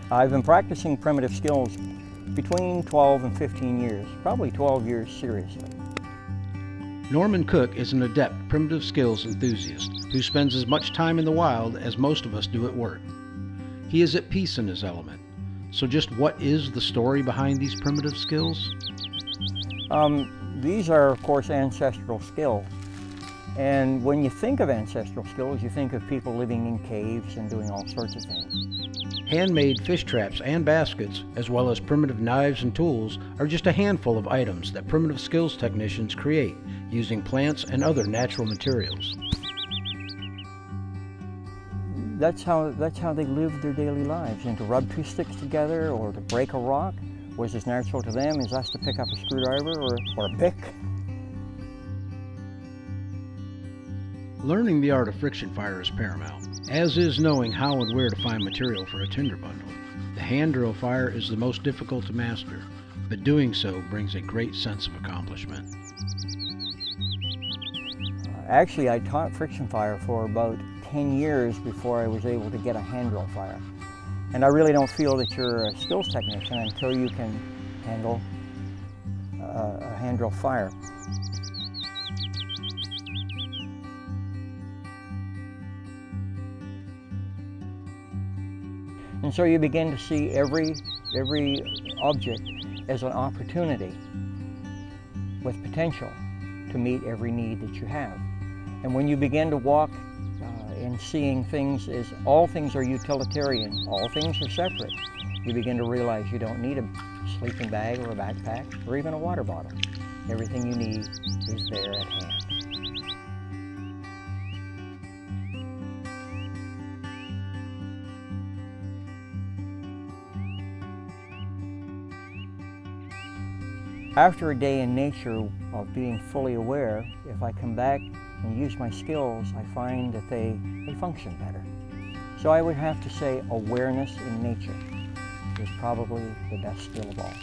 I've been practicing primitive skills between 12 and 15 years, probably 12 years seriously. Norman Cook is an adept primitive skills enthusiast who spends as much time in the wild as most of us do at work. He is at peace in his element. So just what is the story behind these primitive skills? These are, of course, ancestral skills. And when you think of ancestral skills, you think of people living in caves and doing all sorts of things. Handmade fish traps and baskets, as well as primitive knives and tools, are just a handful of items that primitive skills technicians create using plants and other natural materials. That's how they lived their daily lives, and to rub two sticks together or to break a rock was as natural to them as us to pick up a screwdriver or a pick. Learning the art of friction fire is paramount, as is knowing how and where to find material for a tinder bundle. The hand drill fire is the most difficult to master, but doing so brings a great sense of accomplishment. Actually, I taught friction fire for about 10 years before I was able to get a hand drill fire. And I really don't feel that you're a skills technician until you can handle a hand drill fire. And so you begin to see every object as an opportunity with potential to meet every need that you have. And when you begin to walk in seeing things as all things are utilitarian, all things are separate, you begin to realize you don't need a sleeping bag or a backpack or even a water bottle. Everything you need is there at hand. After a day in nature of being fully aware, if I come back and use my skills, I find that they function better. So I would have to say awareness in nature is probably the best skill of all.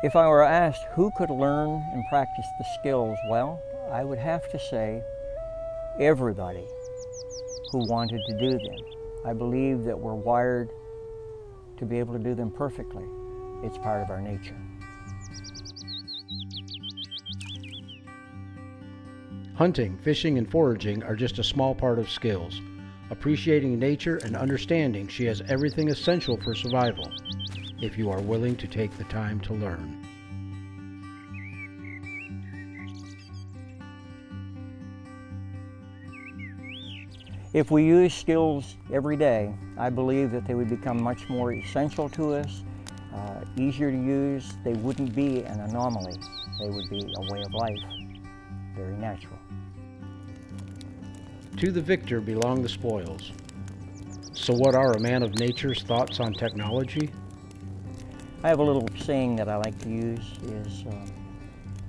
If I were asked who could learn and practice the skills, well, I would have to say everybody who wanted to do them. I believe that we're wired to be able to do them perfectly. It's part of our nature. Hunting, fishing, and foraging are just a small part of skills. Appreciating nature and understanding she has everything essential for survival, if you are willing to take the time to learn. If we use skills every day, I believe that they would become much more essential to us, easier to use. They wouldn't be an anomaly. They would be a way of life, very natural. To the victor belong the spoils. So what are a man of nature's thoughts on technology? I have a little saying that I like to use is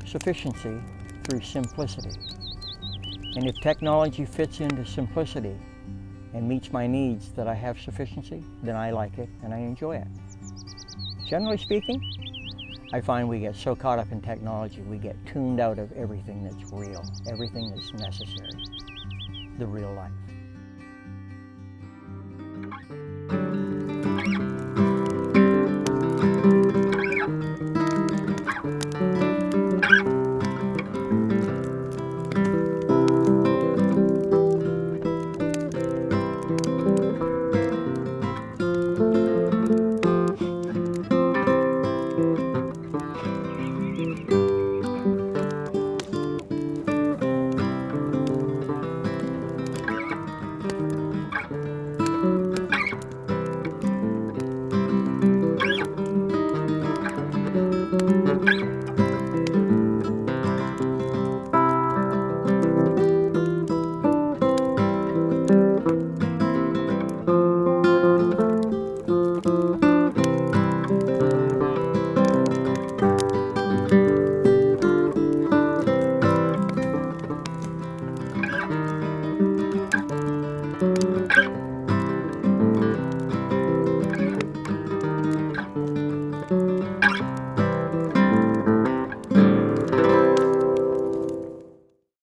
sufficiency through simplicity. And if technology fits into simplicity and meets my needs that I have sufficiency, then I like it and I enjoy it. Generally speaking, I find we get so caught up in technology, we get tuned out of everything that's real, everything that's necessary, the real life.